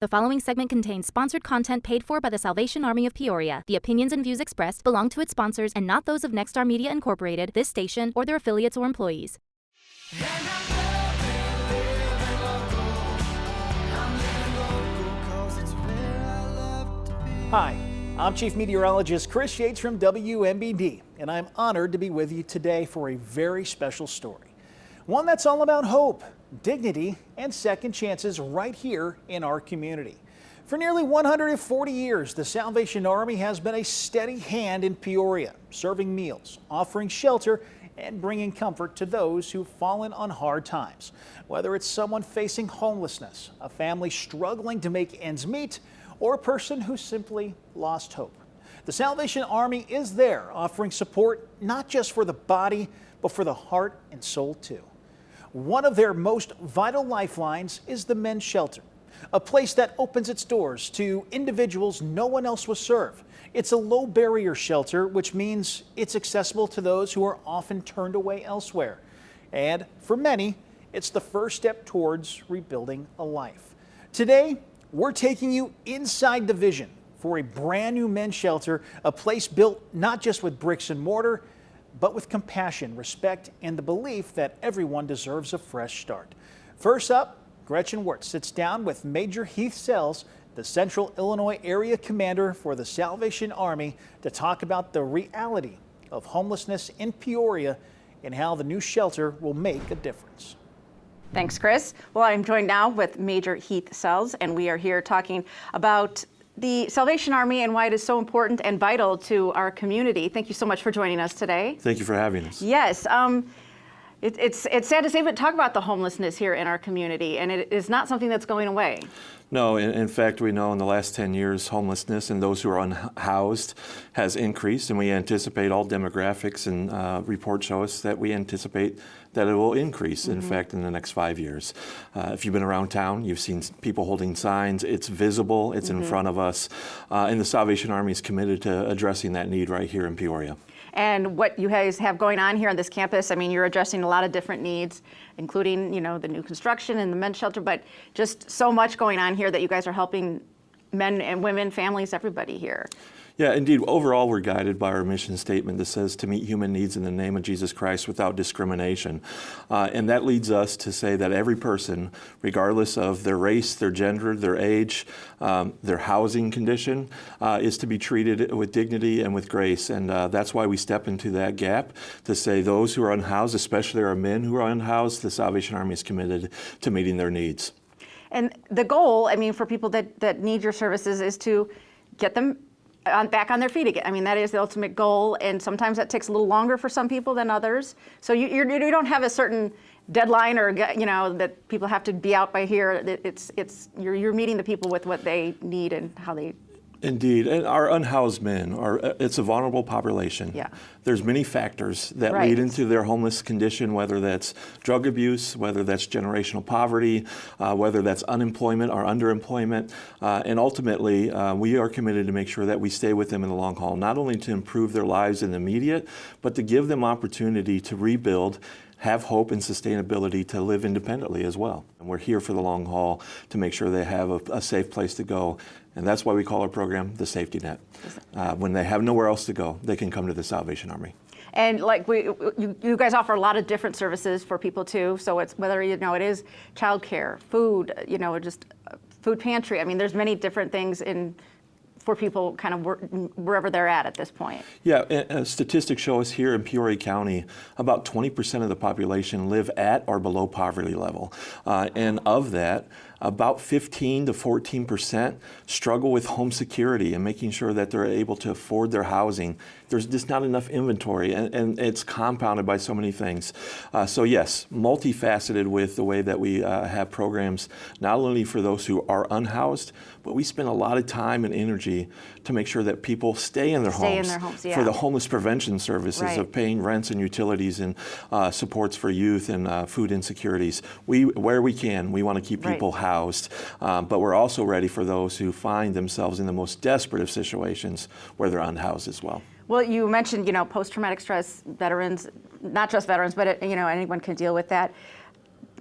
The following segment contains sponsored content paid for by the Salvation Army of Peoria. The opinions and views expressed belong to its sponsors and not those of Nexstar Media Incorporated, this station, or their affiliates or employees. Hi, I'm Chief Meteorologist Chris Yates from WMBD, and I'm honored to be with you today for a very special story. One that's all about hope, dignity, and second chances right here in our community. For nearly 140 years, the Salvation Army has been a steady hand in Peoria, serving meals, offering shelter, and bringing comfort to those who've fallen on hard times. Whether it's someone facing homelessness, a family struggling to make ends meet, or a person who simply lost hope. The Salvation Army is there, offering support not just for the body, but for the heart and soul too. One of their most vital lifelines is the men's shelter, a place that opens its doors to individuals no one else will serve. It's a low barrier shelter, which means it's accessible to those who are often turned away elsewhere. And for many, it's the first step towards rebuilding a life. Today, we're taking you inside the vision for a brand new men's shelter, a place built not just with bricks and mortar, but with compassion, respect, and the belief that everyone deserves a fresh start. First up, Gretchen Wirtz sits down with Major Heath Sells, the Central Illinois Area Commander for the Salvation Army, to talk about the reality of homelessness in Peoria and how the new shelter will make a difference. Thanks, Chris. Well, I'm joined now with Major Heath Sells, and we are here talking about the Salvation Army and why it is so important and vital to our community. Thank you so much for joining us today. Thank you for having us. Yes. It's sad to say, but talk about the homelessness here in our community, and it is not something that's going away. No, in fact, we know in the last 10 years, homelessness and those who are unhoused has increased, and we anticipate all demographics and reports show us that we anticipate that it will increase, in fact, in the next 5 years. If you've been around town, you've seen people holding signs. It's visible, it's in front of us, and the Salvation Army is committed to addressing that need right here in Peoria. And what you guys have going on here on this campus, I mean, you're addressing a lot of different needs, including, you know, the new construction and the men's shelter, but just so much going on here that you guys are helping men and women, families, everybody here. Yeah, indeed. Overall, we're guided by our mission statement that says to meet human needs in the name of Jesus Christ without discrimination. And that leads us to say that every person, regardless of their race, their gender, their age, their housing condition, is to be treated with dignity and with grace. And that's why we step into that gap to say those who are unhoused, especially our men who are unhoused, the Salvation Army is committed to meeting their needs. And the goal, I mean, for people that need your services is to get them back on their feet again. I mean, that is the ultimate goal, and sometimes that takes a little longer for some people than others. So you don't have a certain deadline, or you know, that people have to be out by here. You're meeting the people with what they need and how they. Indeed, and our unhoused men it's a vulnerable population. Yeah. There's many factors that Right. lead into their homeless condition, whether that's drug abuse, whether that's generational poverty, whether that's unemployment or underemployment. And ultimately, we are committed to make sure that we stay with them in the long haul, not only to improve their lives in the immediate, but to give them opportunity to rebuild, have hope and sustainability to live independently as well. And we're here for the long haul to make sure they have a safe place to go. And that's why we call our program the Safety Net. When they have nowhere else to go, they can come to the Salvation Army. And like you guys offer a lot of different services for people too. So it's whether, you know, it is childcare, food, you know, just food pantry. I mean, there's many different things for people kind of wherever they're at this point. Yeah, statistics show us here in Peoria County, about 20% of the population live at or below poverty level. And of that, about 15 to 14% struggle with home security and making sure that they're able to afford their housing. There's just not enough inventory, and it's compounded by so many things. So yes, multifaceted with the way that we have programs, not only for those who are unhoused, but we spend a lot of time and energy to make sure that people stay in their homes. Yeah. For the homeless prevention services Right. of paying rents and utilities and supports for youth and food insecurities. Where we can, we want to keep people Right. housed, but we're also ready for those who find themselves in the most desperate of situations where they're unhoused as well. Well, you mentioned, you know, post-traumatic stress veterans, not just veterans, but you know, anyone can deal with that.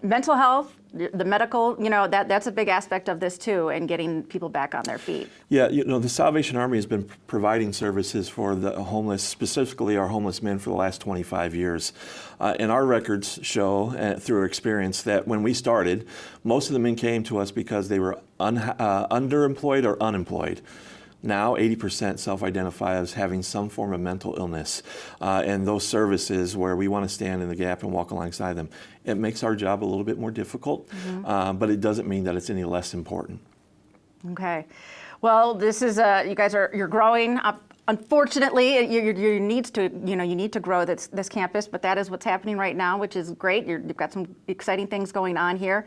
Mental health, the medical, that's a big aspect of this too, and getting people back on their feet. Yeah, the Salvation Army has been providing services for the homeless, specifically our homeless men, for the last 25 years. And our records show, through experience, that when we started, most of the men came to us because they were underemployed or unemployed. Now, 80% self-identify as having some form of mental illness. And those services where we want to stand in the gap and walk alongside them, it makes our job a little bit more difficult, but it doesn't mean that it's any less important. Okay. Well, this is, you're growing up. Unfortunately, you need to grow this campus, but that is what's happening right now, which is great. You've got some exciting things going on here.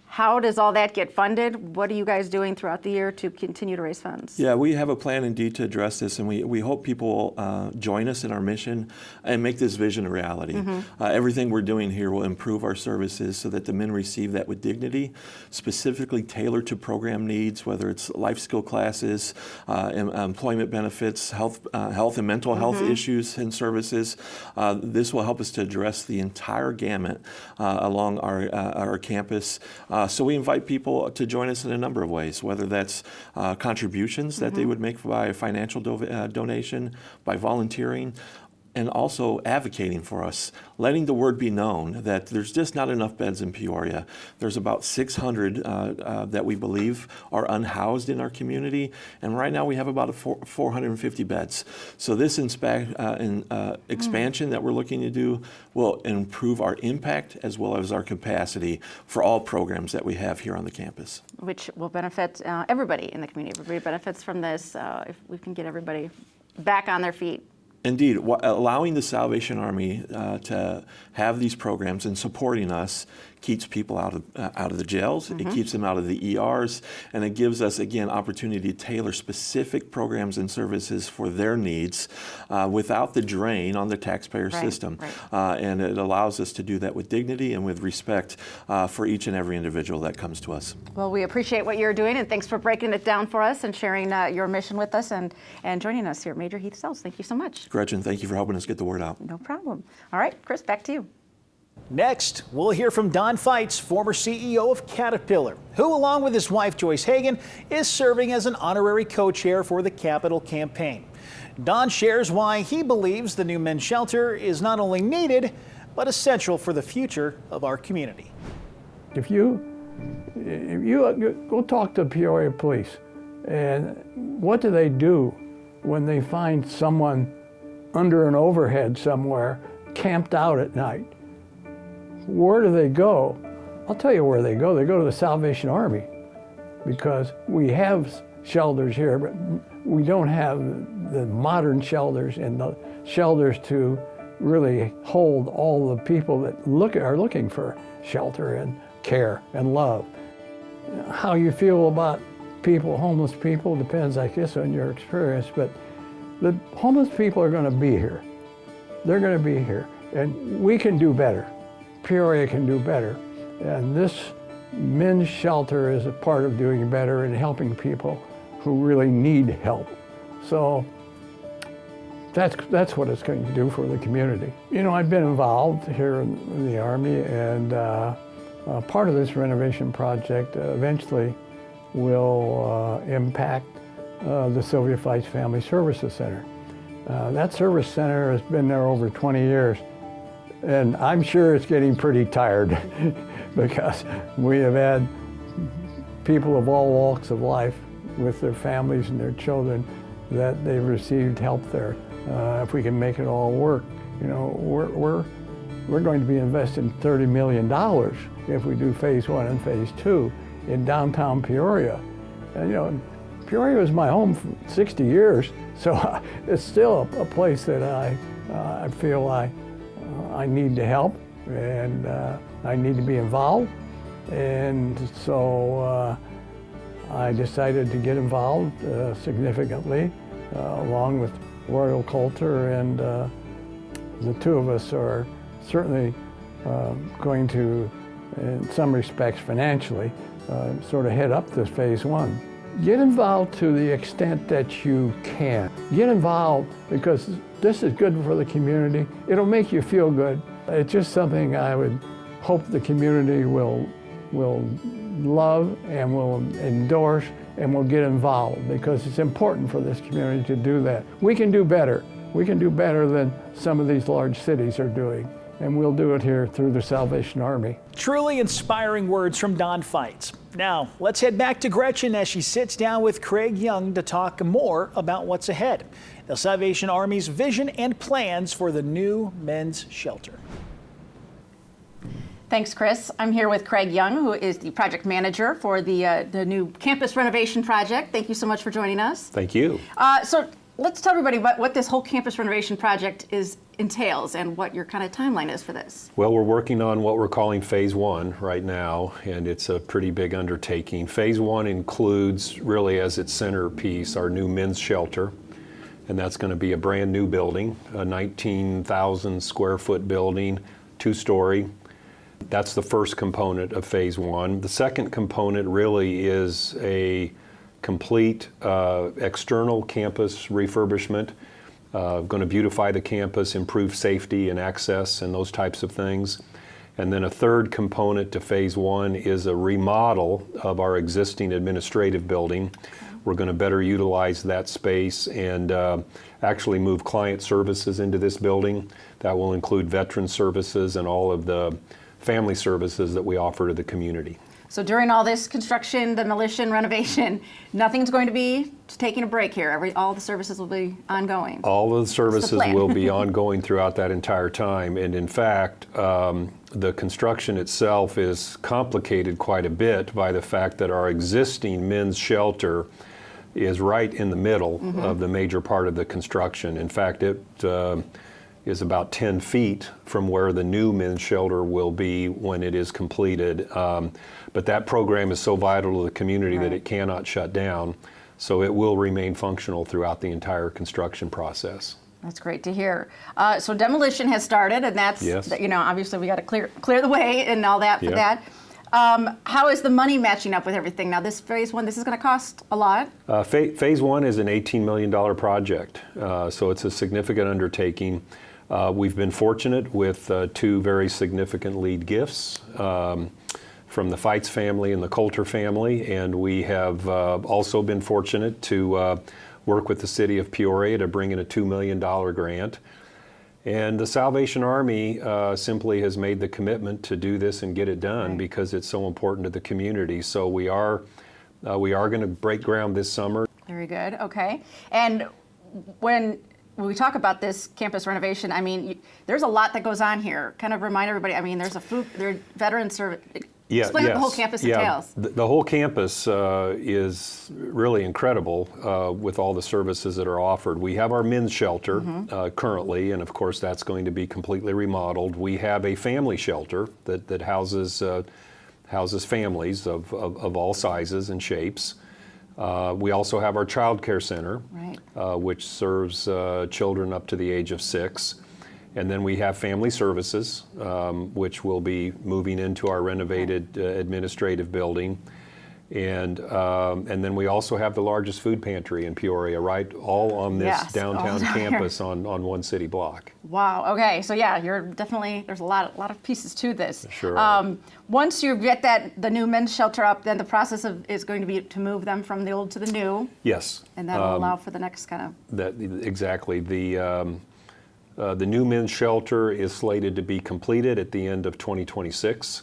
How does all that get funded? What are you guys doing throughout the year to continue to raise funds? Yeah, we have a plan indeed to address this, and we hope people join us in our mission and make this vision a reality. Everything we're doing here will improve our services so that the men receive that with dignity, specifically tailored to program needs, whether it's life skill classes, employment benefits, health and mental health issues and services. This will help us to address the entire gamut along our campus. So we invite people to join us in a number of ways, whether that's contributions that they would make by a financial donation, by volunteering, and also advocating for us, letting the word be known that there's just not enough beds in Peoria. There's about 600 that we believe are unhoused in our community, and right now we have about 450 beds. So this expansion that we're looking to do will improve our impact as well as our capacity for all programs that we have here on the campus. Which will benefit everybody in the community. Everybody benefits from this if we can get everybody back on their feet. Indeed, allowing the Salvation Army to have these programs and supporting us keeps people out of the jails. It keeps them out of the ERs, and it gives us, again, opportunity to tailor specific programs and services for their needs without the drain on the taxpayer system. And it allows us to do that with dignity and with respect for each and every individual that comes to us. Well, we appreciate what you're doing, and thanks for breaking it down for us and sharing your mission with us and joining us here. Major Heath Sells, thank you so much. Gretchen, thank you for helping us get the word out. No problem. All right, Chris, back to you. Next, we'll hear from Don Feitz, former CEO of Caterpillar, who, along with his wife Joyce Hagan, is serving as an honorary co-chair for the Capitol campaign. Don shares why he believes the new men's shelter is not only needed, but essential for the future of our community. If you go talk to Peoria Police, and what do they do when they find someone under an overhead somewhere camped out at night? Where do they go? I'll tell you where they go. They go to the Salvation Army, because we have shelters here, but we don't have the modern shelters and the shelters to really hold all the people that are looking for shelter and care and love. How you feel about people, homeless people, depends, I guess, on your experience, but the homeless people are going to be here. They're going to be here, and we can do better. Peoria can do better, and this men's shelter is a part of doing better and helping people who really need help. So that's what it's going to do for the community. You know, I've been involved here in the Army, and part of this renovation project eventually will impact the Sylvia Feitz Family Services Center. That service center has been there over 20 years. And I'm sure it's getting pretty tired because we have had people of all walks of life with their families and their children that they've received help there. If we can make it all work, you know, we're going to be investing $30 million if we do phase 1 and phase 2 in downtown Peoria. And you know, Peoria was my home for 60 years, so it's still a place that I feel I need to help, and I need to be involved. And so I decided to get involved significantly, along with Royal Coulter, and the two of us are certainly going to, in some respects financially, sort of head up this phase 1. Get involved to the extent that you can. Get involved because this is good for the community. It'll make you feel good. It's just something I would hope the community will will love and will endorse and will get involved, because it's important for this community to do that. We can do better. We can do better than some of these large cities are doing, and we'll do it here through the Salvation Army. Truly inspiring words from Don Feitz. Now, let's head back to Gretchen as she sits down with Craig Young to talk more about what's ahead. The Salvation Army's vision and plans for the new men's shelter. Thanks, Chris. I'm here with Craig Young, who is the project manager for the new campus renovation project. Thank you so much for joining us. Thank you. So let's tell everybody what this whole campus renovation project entails and what your kind of timeline is for this. Well, we're working on what we're calling Phase 1 right now, and it's a pretty big undertaking. Phase 1 includes, really as its centerpiece, our new men's shelter, and that's going to be a brand new building, a 19,000 square foot building, 2-story. That's the first component of Phase 1. The second component really is a complete external campus refurbishment, going to beautify the campus, improve safety and access and those types of things. And then a third component to Phase 1 is a remodel of our existing administrative building. We're going to better utilize that space and actually move client services into this building. That will include veteran services and all of the family services that we offer to the community. So during all this construction, demolition, renovation, nothing's going to be taking a break here. All the services will be ongoing. All of the services plan. will be ongoing throughout that entire time. And in fact, the construction itself is complicated quite a bit by the fact that our existing men's shelter is right in the middle of the major part of the construction. In fact, it is about 10 feet from where the new men's shelter will be when it is completed. But that program is so vital to the community that it cannot shut down. So it will remain functional throughout the entire construction process. That's great to hear. So demolition has started, and that's, Yes. Obviously we got to clear the way and all that for that. How is the money matching up with everything? Now this Phase 1, this is going to cost a lot. Phase 1 is an $18 million project, so it's a significant undertaking. We've been fortunate with 2 very significant lead gifts from the Feitz family and the Coulter family, and we have also been fortunate to work with the city of Peoria to bring in a $2 million grant. And the Salvation Army simply has made the commitment to do this and get it done because it's so important to the community. So we are going to break ground this summer. Very good. Okay. And when we talk about this campus renovation, I mean, there's a lot that goes on here. Kind of remind everybody. I mean, there's veteran service. Explain what the whole campus entails. The whole campus is really incredible with all the services that are offered. We have our men's shelter currently, and of course that's going to be completely remodeled. We have a family shelter that houses families of all sizes and shapes. We also have our child care center, which serves children up to the age of 6. And then we have family services, which will be moving into our renovated administrative building. And then we also have the largest food pantry in Peoria, right? All on this downtown campus on one city block. Wow. Okay. So yeah, there's a lot of pieces to this. Sure. Once you get the new men's shelter up, then the process is going to be to move them from the old to the new. Yes. And that'll allow for the next kind of. Exactly. The new men's shelter is slated to be completed at the end of 2026.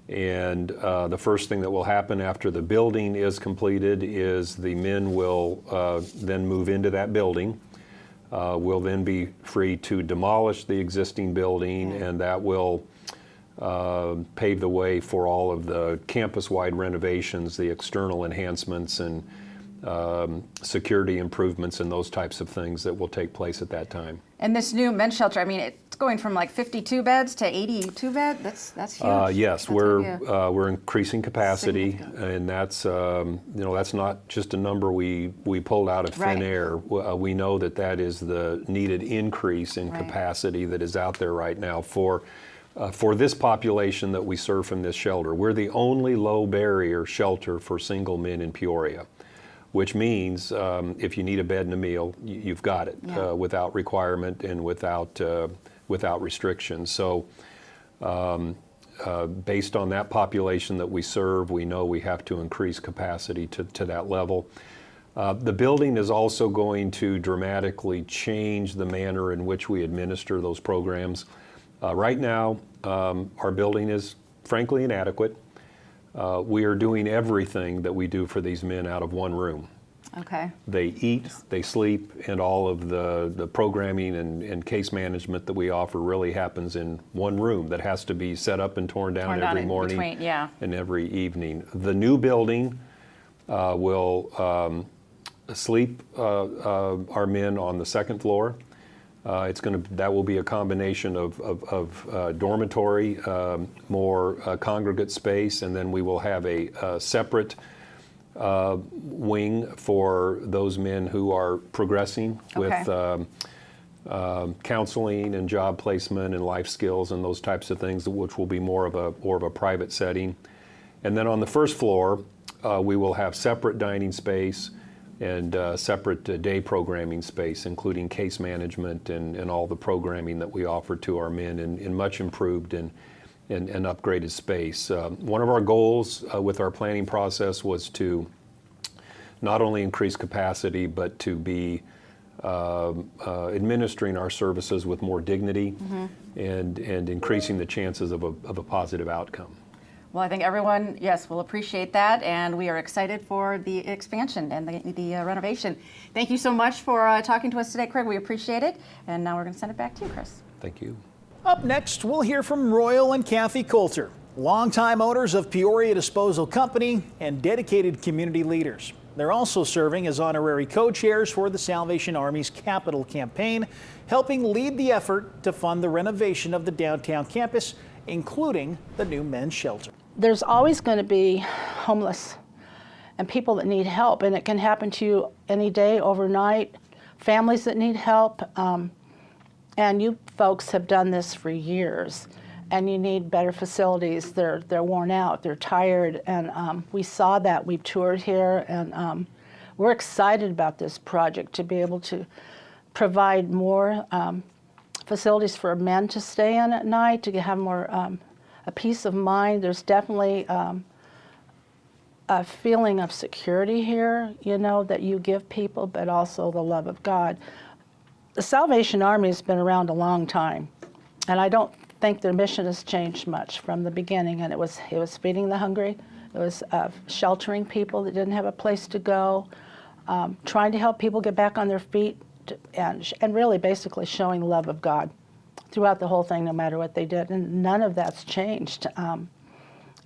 And the first thing that will happen after the building is completed is the men will then move into that building. We'll then be free to demolish the existing building, and that will pave the way for all of the campus-wide renovations, the external enhancements, and security improvements and those types of things that will take place at that time. And this new men's shelter, I mean, it's going from like 52 beds to 82 beds. That's huge. Yes, we're increasing capacity, and that's that's not just a number we pulled out of thin air. We know that is the needed increase in capacity that is out there right now for this population that we serve from this shelter. We're the only low barrier shelter for single men in Peoria, which means if you need a bed and a meal, you've got it without requirement and without restriction. So Based on that population that we serve, we know we have to increase capacity to that level. The building is also going to dramatically change the manner in which we administer those programs. Right now, our building is frankly inadequate. We are doing everything that we do for these men out of one room. Okay. They eat, they sleep, and all of the programming and case management that we offer really happens in one room that has to be set up and torn down every morning and every evening. The new building will sleep our men on the second floor. That will be a combination of dormitory, more congregate space, and then we will have a separate wing for those men who are progressing with counseling and job placement and life skills and those types of things, which will be more of a private setting. And then on the first floor, we will have separate dining space and separate day programming space, including case management and all the programming that we offer to our men in much improved and upgraded space. One of our goals with our planning process was to not only increase capacity, but to be administering our services with more dignity and increasing the chances of a positive outcome. Well, I think everyone, yes, will appreciate that, and we are excited for the expansion and the renovation. Thank you so much for talking to us today, Craig. We appreciate it, and now we're going to send it back to you, Chris. Thank you. Up next, we'll hear from Royal and Kathy Coulter, longtime owners of Peoria Disposal Company and dedicated community leaders. They're also serving as honorary co-chairs for the Salvation Army's capital campaign, helping lead the effort to fund the renovation of the downtown campus, including the new men's shelter. There's always going to be homeless and people that need help, and it can happen to you any day, overnight, families that need help. And you folks have done this for years, and you need better facilities. They're worn out, they're tired, and we saw that. We toured here, and we're excited about this project to be able to provide more facilities for men to stay in at night, to have more a peace of mind. There's definitely a feeling of security here, you know, that you give people, but also the love of God. The Salvation Army has been around a long time, and I don't think their mission has changed much from the beginning. And it was feeding the hungry, it was sheltering people that didn't have a place to go, trying to help people get back on their feet, and really basically showing the love of God throughout the whole thing, no matter what they did. And none of that's changed. And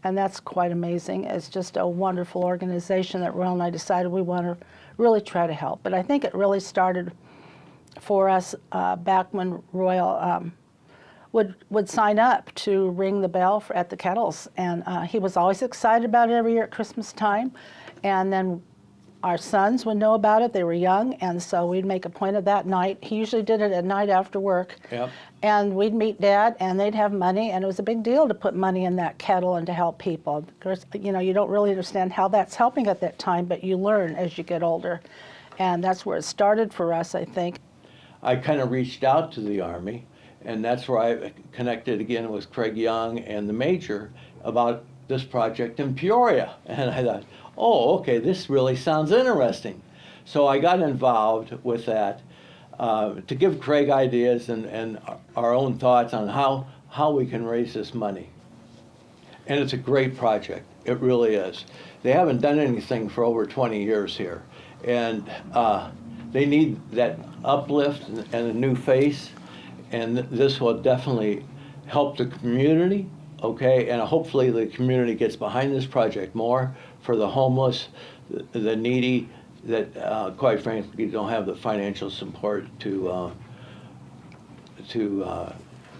that's quite amazing. It's just a wonderful organization that Royal and I decided we want to really try to help. But I think it really started for us back when Royal would sign up to ring the bell at the kettles. And he was always excited about it every year at Christmas time. And then our sons would know about it. They were young, and so we'd make a point of that night. He usually did it at night after work. Yep. And we'd meet Dad, and they'd have money, and it was a big deal to put money in that kettle and to help people. Of course, you know, you don't really understand how that's helping at that time, but you learn as you get older. And that's where it started for us, I think. I kind of reached out to the Army, and that's where I connected again with Craig Young and the Major about this project in Peoria. And I thought, oh, okay, this really sounds interesting. So I got involved with that to give Craig ideas and our own thoughts on how we can raise this money. And it's a great project. It really is. They haven't done anything for over 20 years here. And they need that uplift and a new face. And this will definitely help the community, okay? And hopefully the community gets behind this project more for the homeless, the needy, that quite frankly don't have the financial support to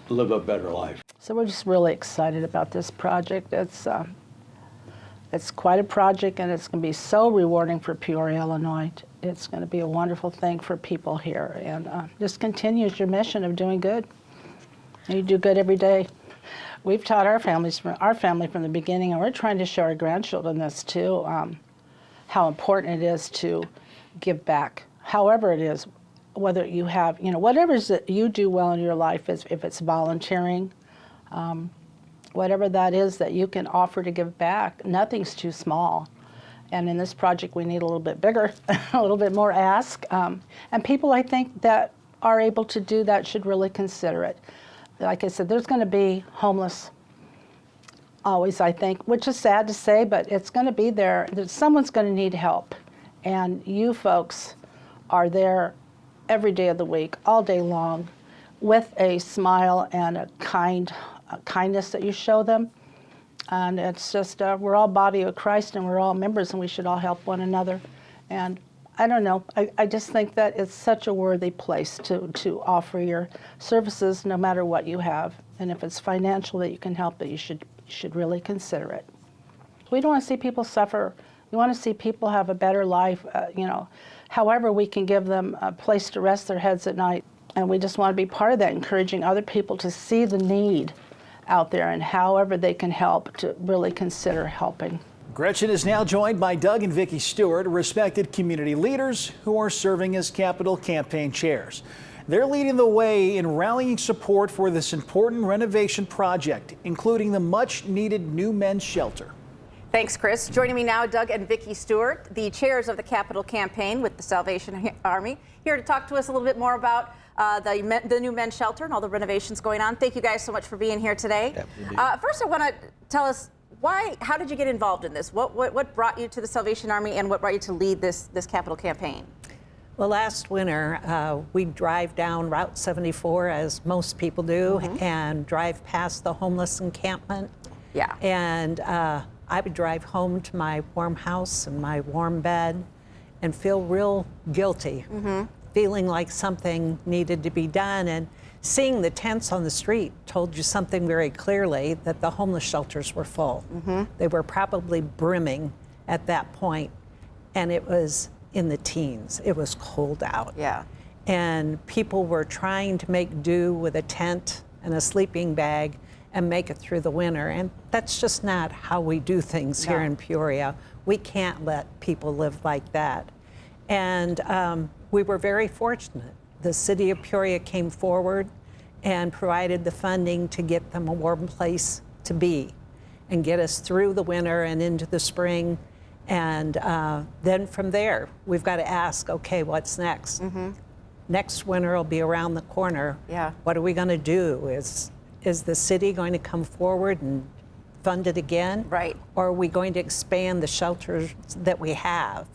live a better life. So we're just really excited about this project. It's quite a project, and it's going to be so rewarding for Peoria, Illinois. It's going to be a wonderful thing for people here, and just continues your mission of doing good. And you do good every day. We've taught our family from the beginning, and we're trying to show our grandchildren this too, how important it is to give back, however it is, whether you have, you know, whatever it is that you do well in your life, if it's volunteering, whatever that is that you can offer to give back, nothing's too small. And in this project, we need a little bit bigger, a little bit more ask. And people, I think, that are able to do that should really consider it. Like I said, there's going to be homeless always, I think, which is sad to say, but it's going to be there. Someone's going to need help. And you folks are there every day of the week, all day long, with a smile and a kindness that you show them. And it's just, we're all body of Christ and we're all members and we should all help one another. And I don't know, I just think that it's such a worthy place to offer your services no matter what you have. And if it's financial that you can help it, you should really consider it. We don't want to see people suffer. We want to see people have a better life, however we can give them a place to rest their heads at night. And we just want to be part of that, encouraging other people to see the need out there and however they can help to really consider helping. Gretchen is now joined by Doug and Vicki Stewart, respected community leaders who are serving as Capitol campaign chairs. They're leading the way in rallying support for this important renovation project, including the much-needed new men's shelter. Thanks, Chris. Joining me now, Doug and Vicki Stewart, the chairs of the Capitol campaign with the Salvation Army, here to talk to us a little bit more about the new men's shelter and all the renovations going on. Thank you guys so much for being here today. First, I want to tell us how did you get involved in this? What brought you to the Salvation Army and what brought you to lead this Capitol campaign? Well, last winter, we drive down Route 74, as most people do, and drive past the homeless encampment. Yeah. And I would drive home to my warm house and my warm bed and feel real guilty, feeling like something needed to be done. And seeing the tents on the street told you something very clearly, that the homeless shelters were full. They were probably brimming at that point, and it was in the teens. It was cold out. Yeah. And people were trying to make do with a tent and a sleeping bag and make it through the winter. And that's just not how we do things here in Peoria. We can't let people live like that. And we were very fortunate. The city of Peoria came forward and provided the funding to get them a warm place to be and get us through the winter and into the spring. And then from there, we've got to ask, okay, what's next? Next winter will be around the corner. Yeah. What are we going to do? Is the city going to come forward and fund it again? Right. Or are we going to expand the shelters that we have?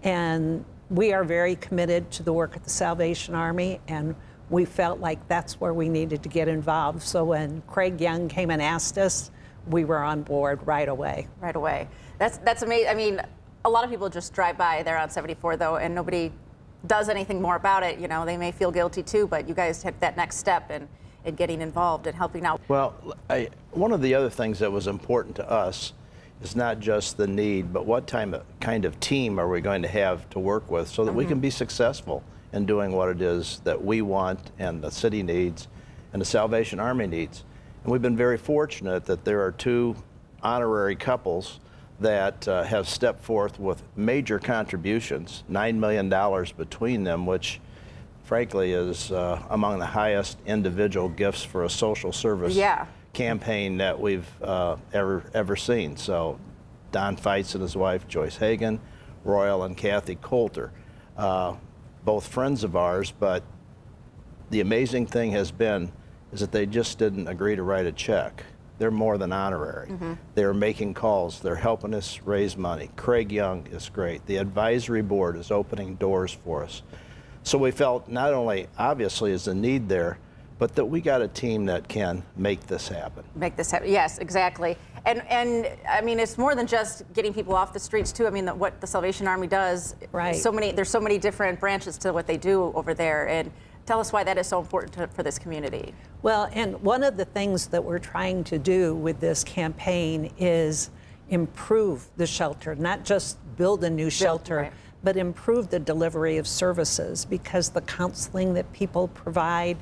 And we are very committed to the work of the Salvation Army, and we felt like that's where we needed to get involved. So when Craig Young came and asked us, we were on board right away. Right away. That's amazing. I mean, a lot of people just drive by there on 74, though, and nobody does anything more about it. You know, they may feel guilty too, but you guys took that next step in getting involved and helping out. Well, one of the other things that was important to us is not just the need, but what kind of team are we going to have to work with so that we can be successful in doing what it is that we want and the city needs and the Salvation Army needs. And we've been very fortunate that there are two honorary couples that have stepped forth with major contributions, $9 million between them, which frankly is among the highest individual gifts for a social service campaign that we've ever seen. So Don Feitz and his wife, Joyce Hagan, Royal and Kathy Coulter, both friends of ours, but the amazing thing has been is that they just didn't agree to write a check. They're more than honorary. They're making calls. They're helping us raise money. Craig Young is great. The advisory board is opening doors for us. So we felt not only obviously is a need there, but that we got a team that can make this happen. Make this happen. Yes, exactly. And I mean, it's more than just getting people off the streets too. I mean, what the Salvation Army does. Right. There's so many different branches to what they do over there. And tell us why that is so important for this community. Well, and one of the things that we're trying to do with this campaign is improve the shelter, not just build a new shelter, but improve the delivery of services, because the counseling that people provide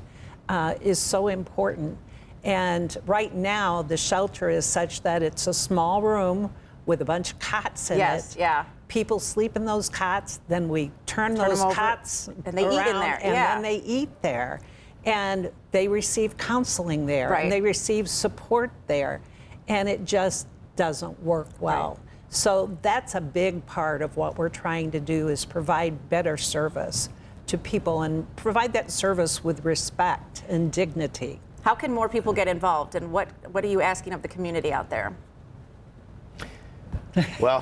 is so important. And right now, the shelter is such that it's a small room with a bunch of cots in it. Yeah. People sleep in those cots, then we turn those cots and they eat in there. And then they eat there. And they receive counseling there, and they receive support there. and it just doesn't work well. Right. So that's a big part of what we're trying to do, is provide better service to people and provide that service with respect and dignity. How can more people get involved, and what are you asking of the community out there? Well,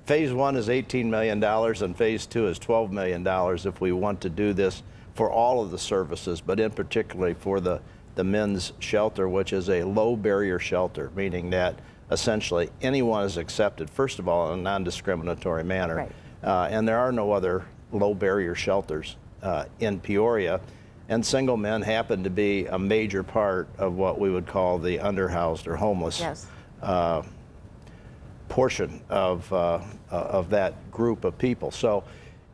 phase one is $18 million and phase two is $12 million if we want to do this for all of the services, but in particularly for the men's shelter, which is a low barrier shelter, meaning that essentially anyone is accepted, first of all, in a non-discriminatory manner. Right. And there are no other low barrier shelters in Peoria. And single men happen to be a major part of what we would call the underhoused or homeless Yes. portion of that group of people. So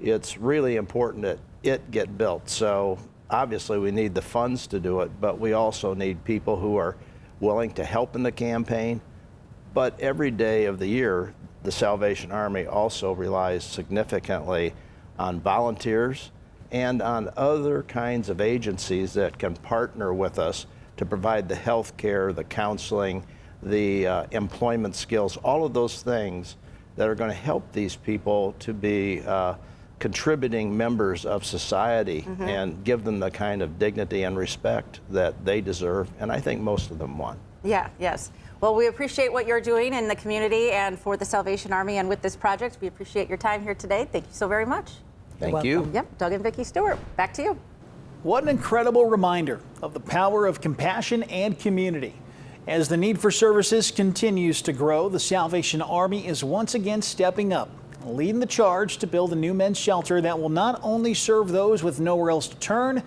it's really important that it get built. So obviously we need the funds to do it, but we also need people who are willing to help in the campaign. But every day of the year, the Salvation Army also relies significantly on volunteers and on other kinds of agencies that can partner with us to provide the health care, the counseling, the employment skills, all of those things that are going to help these people to be contributing members of society and give them the kind of dignity and respect that they deserve, and I think most of them want. Yeah, yes. Well, we appreciate what you're doing in the community and for the Salvation Army and with this project. We appreciate your time here today. Thank you so very much. Thank you. Yep, Doug and Vicki Stewart, back to you. What an incredible reminder of the power of compassion and community. As the need for services continues to grow, the Salvation Army is once again stepping up, leading the charge to build a new men's shelter that will not only serve those with nowhere else to turn,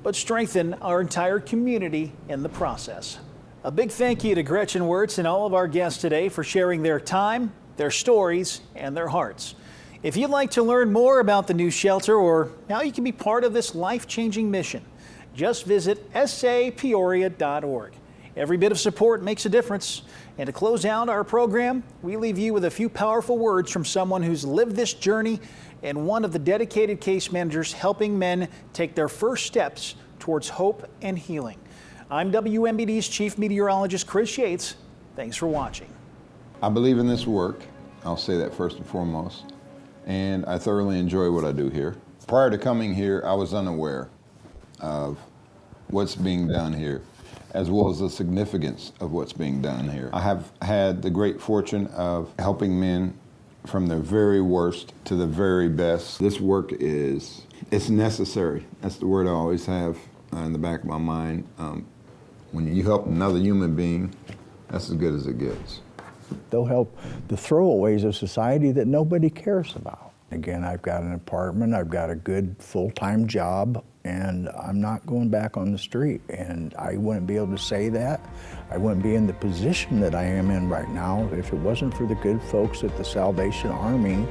but strengthen our entire community in the process. A big thank you to Gretchen Wirtz and all of our guests today for sharing their time, their stories, and their hearts. If you'd like to learn more about the new shelter or how you can be part of this life-changing mission, just visit sapeoria.org. Every bit of support makes a difference. And to close out our program, we leave you with a few powerful words from someone who's lived this journey and one of the dedicated case managers helping men take their first steps towards hope and healing. I'm WMBD's Chief Meteorologist Chris Yates. Thanks for watching. I believe in this work. I'll say that first and foremost. And I thoroughly enjoy what I do here. Prior to coming here, I was unaware of what's being done here, as well as the significance of what's being done here. I have had the great fortune of helping men from the very worst to the very best. This work it's necessary. That's the word I always have in the back of my mind. When you help another human being, that's as good as it gets. They'll help the throwaways of society that nobody cares about. Again, I've got an apartment, I've got a good full-time job, and I'm not going back on the street. And I wouldn't be able to say that. I wouldn't be in the position that I am in right now if it wasn't for the good folks at the Salvation Army.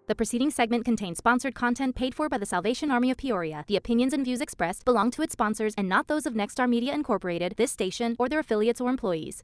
The preceding segment contains sponsored content paid for by the Salvation Army of Peoria. The opinions and views expressed belong to its sponsors and not those of Nexstar Media Incorporated, this station, or their affiliates or employees.